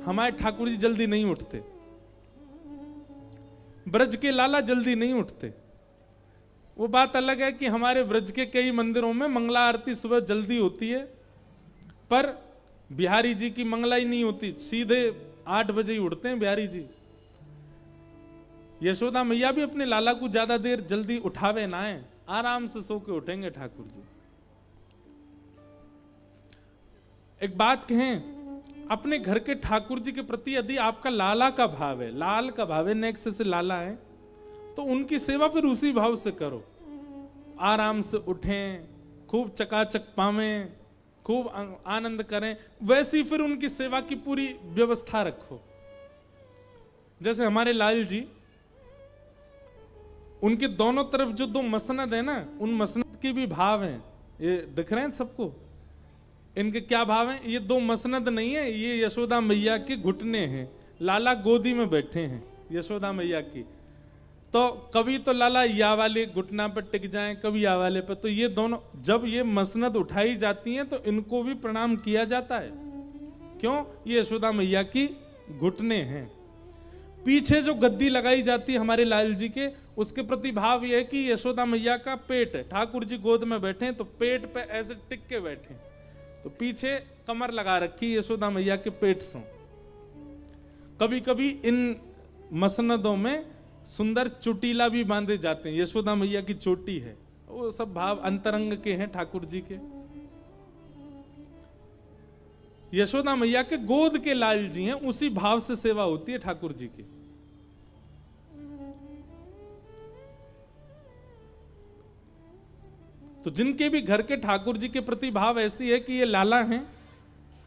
हमारे ठाकुर जी जल्दी नहीं उठते, ब्रज के लाला जल्दी नहीं उठते। वो बात अलग है कि हमारे ब्रज के कई मंदिरों में मंगला आरती सुबह जल्दी होती है, पर बिहारी जी की मंगला ही नहीं होती, सीधे 8 बजे ही उठते हैं बिहारी जी। यशोदा मैया भी अपने लाला को ज्यादा देर जल्दी उठावे ना है, आराम से सो के उठेंगे ठाकुर जी। एक बात कहें, अपने घर के ठाकुर जी के प्रति यदि आपका लाला का भाव है, लाल का भाव है, नेक्स्ट से लाला है, तो उनकी सेवा फिर उसी भाव से करो। आराम से उठें, खूब चकाचक पावें, खूब आनंद करें, वैसी फिर उनकी सेवा की पूरी व्यवस्था रखो। जैसे हमारे लाल जी, उनके दोनों तरफ जो 2 मसनद है ना, उन मसनद के भी भाव हैं। ये दिख रहे हैं सबको? इनके क्या भाव हैं? ये 2 मसनद नहीं है, ये यशोदा मैया के घुटने हैं। लाला गोदी में बैठे हैं यशोदा मैया की, तो कभी तो लाला या वाले घुटना पर टिक जाएं, कभी या वाले पर। तो ये दोनों जब ये मसनद उठाई जाती हैं तो इनको भी प्रणाम किया जाता है। क्यों? ये यशोदा मैया की घुटने हैं। पीछे जो गद्दी लगाई जाती है हमारे लाल जी के, उसके प्रति भाव यह है कि यशोदा मैया का पेट है, ठाकुर जी गोद में बैठे हैं तो पेट पे ऐसे टिक के बैठे, तो पीछे कमर लगा रखी यशोदा मैया के पेट से। कभी कभी इन मसनदों में सुंदर चुटीला भी बांधे जाते हैं, यशोदा मैया की चोटी है। वो सब भाव अंतरंग के हैं ठाकुर जी के। यशोदा मैया के गोद के लाल जी हैं, उसी भाव से सेवा होती है ठाकुर जी की। तो जिनके भी घर के ठाकुर जी के प्रति भाव ऐसी है कि ये लाला हैं,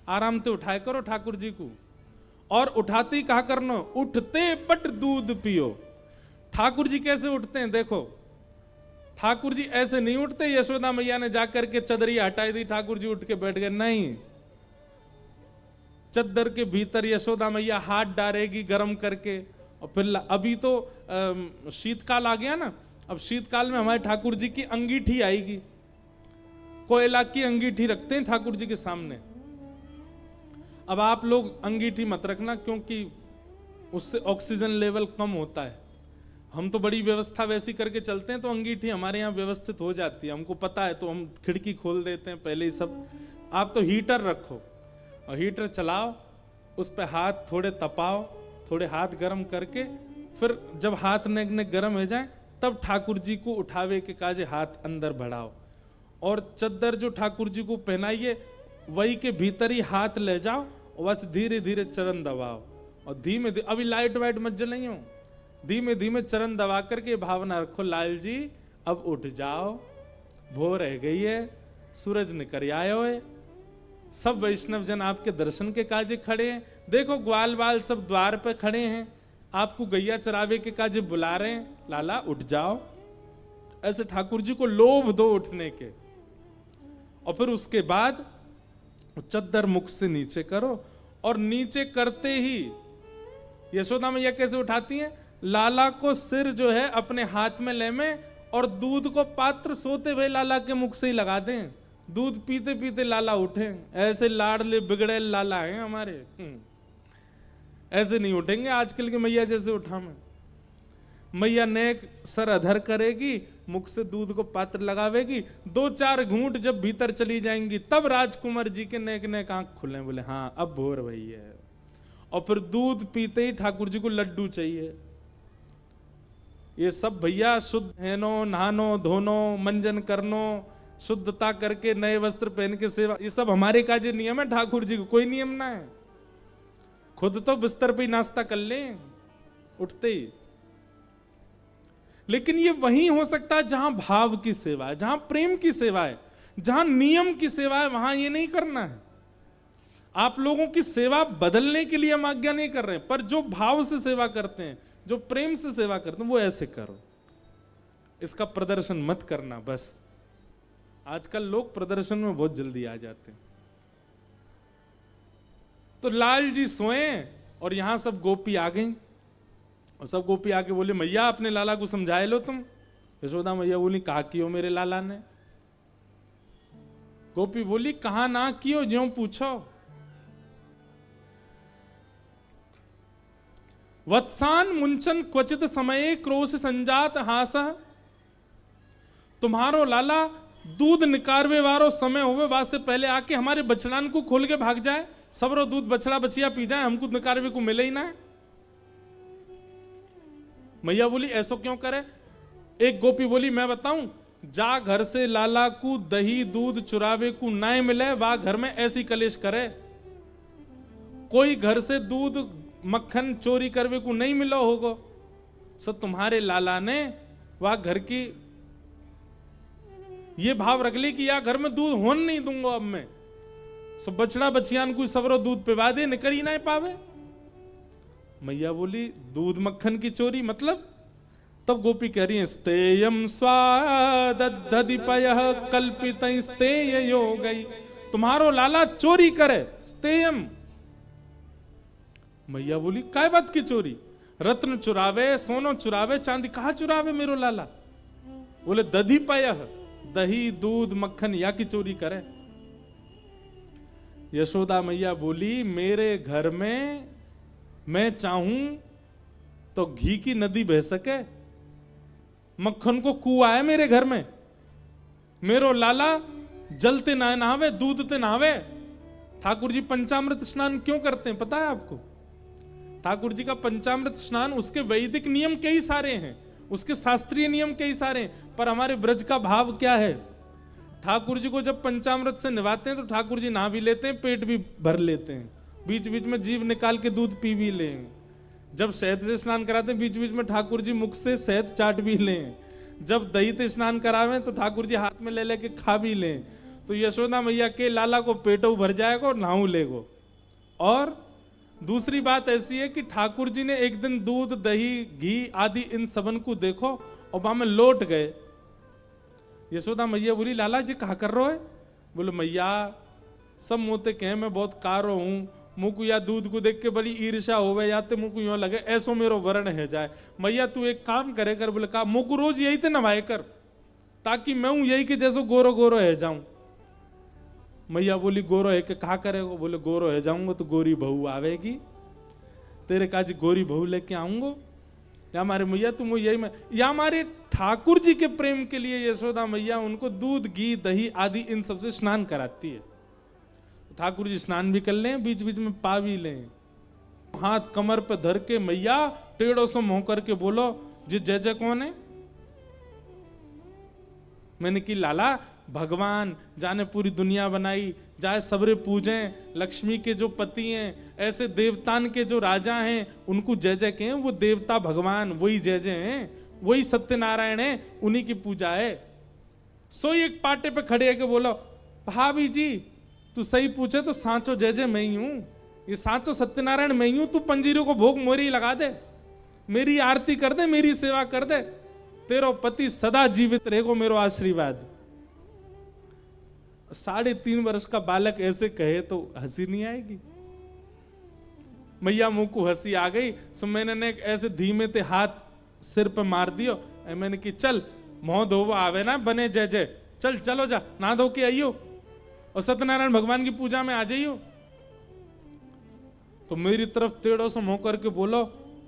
आराम से उठाया करो ठाकुर जी को। और उठाते ही कहा करना, उठते पट दूध पियो। ठाकुर जी कैसे उठते हैं देखो, ठाकुर जी ऐसे नहीं उठते यशोदा मैया ने जाकर के चदरी हटाई दी ठाकुर जी उठ के बैठ गए, नहीं। चद्दर के भीतर यशोदा मैया हाथ डालेगी गर्म करके, और फिर अभी तो शीतकाल आ गया ना, अब शीतकाल में हमारे ठाकुर जी की अंगीठी आएगी, कोयला की अंगीठी रखते हैं ठाकुर जी के सामने। अब आप लोग अंगीठी मत रखना, क्योंकि उससे ऑक्सीजन लेवल कम होता है। हम तो बड़ी व्यवस्था वैसी करके चलते हैं, तो अंगीठी हमारे यहाँ व्यवस्थित हो जाती है, हमको पता है, तो हम खिड़की खोल देते हैं पहले ही सब। आप तो हीटर रखो और हीटर चलाओ, उस पर हाथ थोड़े तपाओ, थोड़े हाथ गर्म करके, फिर जब हाथ ने गर्म हो जाए तब ठाकुर जी को उठावे के काजे हाथ अंदर बढ़ाओ, और चद्दर जो ठाकुर जी को पहनाइए वही के भीतर ही हाथ ले जाओ, और बस धीरे धीरे चरण दबाओ, और धीमे धीमे, अभी लाइट वाइट मत जलाइयो, धीमे धीमे चरण दबा करके भावना रखो, लाल जी अब उठ जाओ, भोर रह गई है, सूरज निकल आयो है, सब वैष्णव जन आपके दर्शन के काजे खड़े हैं। देखो ग्वाल बाल सब द्वार पे खड़े हैं, आपको गैया चरावे के काजे बुला रहे हैं, लाला उठ जाओ। ऐसे ठाकुर जी को लोभ दो उठने के, और फिर उसके बाद चद्दर मुख से नीचे करो, और नीचे करते ही यशोदा मैया कैसे उठाती हैं, लाला को सिर जो है अपने हाथ में ले में, और दूध को पात्र सोते हुए लाला के मुख से ही लगा दें, दूध पीते पीते लाला उठे। ऐसे लाडले बिगड़े लाला हैं हमारे, ऐसे नहीं उठेंगे आजकल की मैया जैसे उठा में। मैया नेक सर अधर करेगी, मुख से दूध को पात्र लगावेगी, 2-4 घूंट जब भीतर चली जाएंगी, तब राजकुमार जी के नेक नेक आंख खुले, बोले हाँ अब भोर भई है। और फिर दूध पीते ही ठाकुर जी को लड्डू चाहिए। ये सब भैया शुद्ध हैनो, नहानो धोनो, मंजन करनो, शुद्धता करके नए वस्त्र पहन के सेवा, ये सब हमारे काजे नियम है, ठाकुर जी को कोई नियम ना है। खुद तो बिस्तर पे नाश्ता कर लें उठते ही। लेकिन ये वहीं हो सकता है जहां भाव की सेवा है, जहां प्रेम की सेवा है, जहां नियम की सेवा है, वहां ये नहीं करना है। आप लोगों की सेवा बदलने के लिए हम आज्ञा नहीं कर रहे हैं, पर जो भाव से सेवा करते हैं, जो प्रेम से सेवा करते हैं, वो ऐसे करो। इसका प्रदर्शन मत करना बस। आजकल लोग प्रदर्शन में बहुत जल्दी आ जाते हैं। तो लाल जी सोए और यहां सब गोपी आ गई, और सब गोपी आके बोले मैया अपने लाला को समझाए लो तुम। यशोदा मैया बोली कहा कियो मेरे लाला ने। गोपी बोली कहा ना कियो, ज्यों पूछो। वत्सान मुंचन क्वचित समये क्रोश संजात हास। तुम्हारो लाला दूध निकारवे वारो समय होवे वासे पहले आके हमारे बछड़ान को खोल के भाग जाए, सबरो दूध बछड़ा बछिया पी जाए, हमको निकारवे को मिले ही ना है। मैया बोली ऐसो क्यों करे? एक गोपी बोली मैं बताऊं, जा घर से लाला को दही दूध चुरावे को ना मिले, वा घर में ऐसी कलेश करे। कोई घर से दूध मक्खन चोरी करवे को नहीं मिलो होगो, सो तुम्हारे लाला ने वह घर की ये भाव रख ली कि या घर में दूध होन नहीं दूंगा अब मैं, सो बछड़ा बछियान को सबरो दूध पिवा दे, निकर ही ना पावे। मैया बोली दूध मक्खन की चोरी मतलब? तब गोपी कह रही है स्तेयम स्वादधिपयः कल्पित स्तेय योगई। तुम्हारो लाला चोरी करे, स्तेयम। मैया बोली काय बात की चोरी? रत्न चुरावे, सोनो चुरावे, चांदी कहा चुरावे मेरो लाला? बोले दधिपयः, दही दूध मक्खन या की चोरी करे। यशोदा मैया बोली मेरे घर में मैं चाहूं तो घी की नदी बह सके, मक्खन को कुआ है मेरे घर में, मेरो लाला जलते ना नहावे, दूध ते नहावे। ठाकुर जी पंचामृत स्नान क्यों करते हैं पता है आपको? ठाकुर जी का पंचामृत स्नान उसके वैदिक नियम कई सारे हैं, उसके शास्त्रीय नियम कई सारे हैं, पर हमारे ब्रज का भाव क्या है? ठाकुर जी को जब पंचामृत से नहवाते हैं तो ठाकुर जी नहा भी लेते हैं, पेट भी भर लेते हैं, बीच बीच में जीभ निकाल के दूध पी भी लें। जब शहद से स्नान कराते हैं बीच बीच में ठाकुर जी मुख से शहद चाट भी लें। जब दही से स्नान करावें तो ठाकुर जी हाथ में ले लेके खा भी लें। तो यशोदा मैया के लाला को पेटो भर जाएगा और नहाऊ लेगो। और दूसरी बात ऐसी है कि ठाकुर जी ने एक दिन दूध दही घी आदि इन सबन को देखो और वहां में लौट गए। यशोदा मैया बोली लाला जी कहा कर रहे हो? बोले मैया सब मोते कहे मैं बहुत कारो हूं, मुझको या दूध को देख के बड़ी ईर्ष्या हो गए, या तो मुझको यूं लगे ऐसो मेरो वर्ण है जाए। मैया तू एक काम करे कर। बोले कहा मुझको रोज यही ते नवाए कर, ताकि मैं हूं यही के जैसो गोरो गोरो है जाऊं। मैया बोली गोरो है के कहा करेगो? बोले गोरो है जाऊंगा तो गोरी बहू आवेगी, तेरे काज गोरी बहू लेके आऊंगो। या हमारे मैया तुम यही में, या हमारे ठाकुर जी के प्रेम के लिए यशोदा मैया उनको दूध घी दही आदि इन सबसे स्नान कराती है। ठाकुर जी स्नान भी कर लें, बीच बीच में पा भी लें। हाथ कमर पे धर के मैया टेढ़ों से मुंह करके बोलो जी जय जय कौन है? मैंने की लाला भगवान जाने पूरी दुनिया बनाई, जाए सबरे पूजें, लक्ष्मी के जो पति हैं, ऐसे देवतान के जो राजा हैं उनको जय जय कहें। वो देवता भगवान वही जय जय हैं, वही सत्यनारायण है, उन्हीं की पूजा है। सो एक पाटे पे खड़े है के बोलो भाभी जी तू सही पूछे तो सांचो जय जय मैं ही हूं, ये सांचो सत्यनारायण मैं ही हूं। तू पंजीरों को भोग मोरी लगा दे, मेरी आरती कर दे, मेरी सेवा कर दे, तेरो पति सदा जीवित रहेगो, मेरो आशीर्वाद। 3.5 वर्ष का बालक ऐसे कहे तो हंसी नहीं आएगी? मैया मुंह को हंसी आ गई। सो मैंने ऐसे धीमे ते हाथ सिर पे मार दियो। मैंने कि चल मोह धोवा आवे ना बने जय जय, चल चलो जा ना धो के आइयो और सत्यनारायण भगवान की पूजा में आ जाइयो। तो मेरी तरफ टेढ़ों से मुंह करके बोलो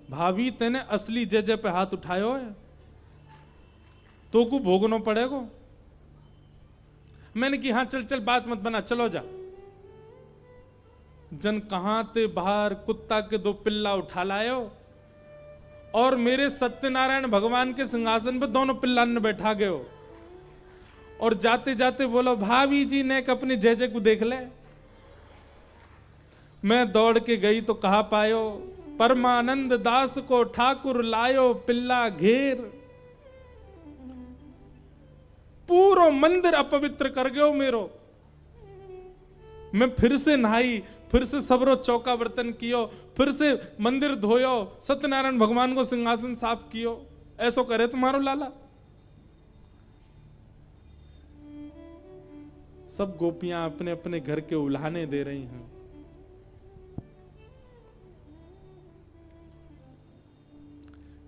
भाभी तेने असली जय जय पे हाथ उठायो है, तो को भोगना पड़ेगा। मैंने कि हाँ चल चल बात मत बना, चलो जा। जन कहां ते बाहर कुत्ता के 2 पिल्ला उठा लायो और मेरे सत्यनारायण भगवान के सिंहासन पे दोनों पिल्ला ने बैठा गए हो और जाते जाते बोलो भाभी जी ने अपने जय जय को देख ले। मैं दौड़ के गई तो कहा पायो परमानंद दास को ठाकुर लायो पिल्ला घेर, पूरो मंदिर अपवित्र कर गयो मेरो। मैं फिर से नहाई, फिर से सबरो चौका बर्तन कियो, फिर से मंदिर धोयो, सत्यनारायण भगवान को सिंहासन साफ कियो। ऐसो करे तुम्हारो लाला? सब गोपियां अपने अपने घर के उल्हाने दे रही हैं।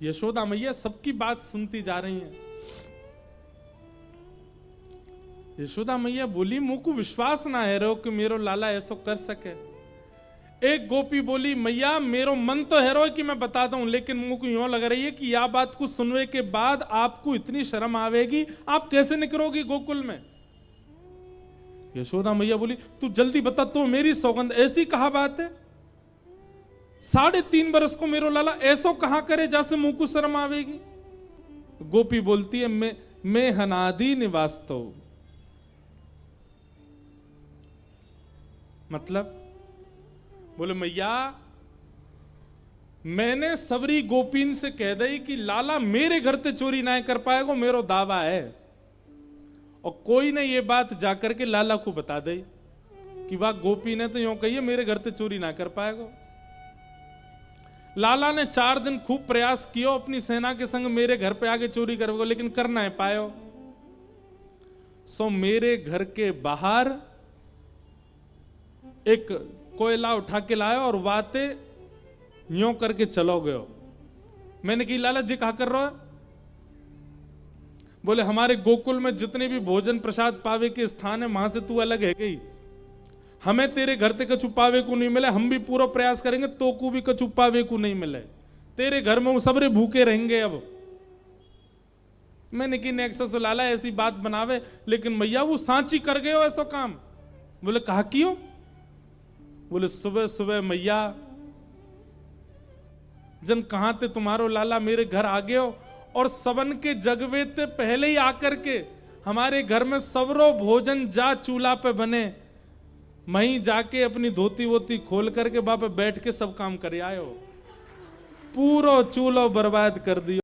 यशोदा मैया सबकी बात सुनती जा रही हैं। यशोदा मैया बोली मुझको विश्वास ना है रो कि मेरो लाला ऐसा कर सके। एक गोपी बोली, मैया मेरो मन तो है रो कि मैं बताता हूं, लेकिन मुझको यूं लग रही है कि यह बात कुछ सुनने के बाद आपको इतनी शर्म आवेगी, आप कैसे निकलोगी गोकुल में। यशोदा मैया बोली, तू जल्दी बता, तो मेरी सौगंध, ऐसी कहा बात है, 3.5 बरस को मेरो लाला ऐसो कहां करे जैसे मुंह को शर्म आवेगी। गोपी बोलती है, मैं हनादि निवास्तव, मतलब बोले मैया मैंने सबरी गोपीन से कह दई कि लाला मेरे घर ते चोरी ना कर पाएगो, मेरो दावा है, और कोई ने ये बात जाकर के लाला को बता दई कि वाह गोपी ने तो यूं कही है मेरे घर ते चोरी ना कर पाएगो। लाला ने 4 दिन खूब प्रयास किया अपनी सेना के संग मेरे घर पे आके चोरी करेगो, लेकिन कर ना पायो। सो मेरे घर के बाहर एक कोयला उठा के लाया और वाते यूं करके चलो गयो। मैंने कही लाला जी कहा कर रहे हो। बोले हमारे गोकुल में जितने भी भोजन प्रसाद पावे के स्थान है वहां से तू अलग है गई, हमें तेरे घर ते कछु पावे को नहीं मिले, हम भी पूरा प्रयास करेंगे तो को भी कछु पावे को नहीं मिले, तेरे घर में वो सबरे भूखे रहेंगे। अब मैंने कि नेक्सस लाला ऐसी बात बनावे, लेकिन मैया वो सांची कर गए हो ऐसा काम। बोले कहा क्यों। बोले सुबह सुबह मैया जन कहां थे तुम्हारो लाला मेरे घर आ गए हो, और सबन के जगवे ते पहले ही आकर के हमारे घर में सबरो भोजन जा चूल्हा पे बने, वहीं जाके अपनी धोती वोती खोल करके वहां पे बैठ के सब काम कर आए हो, पूरा चूल्हा बर्बाद कर दियो।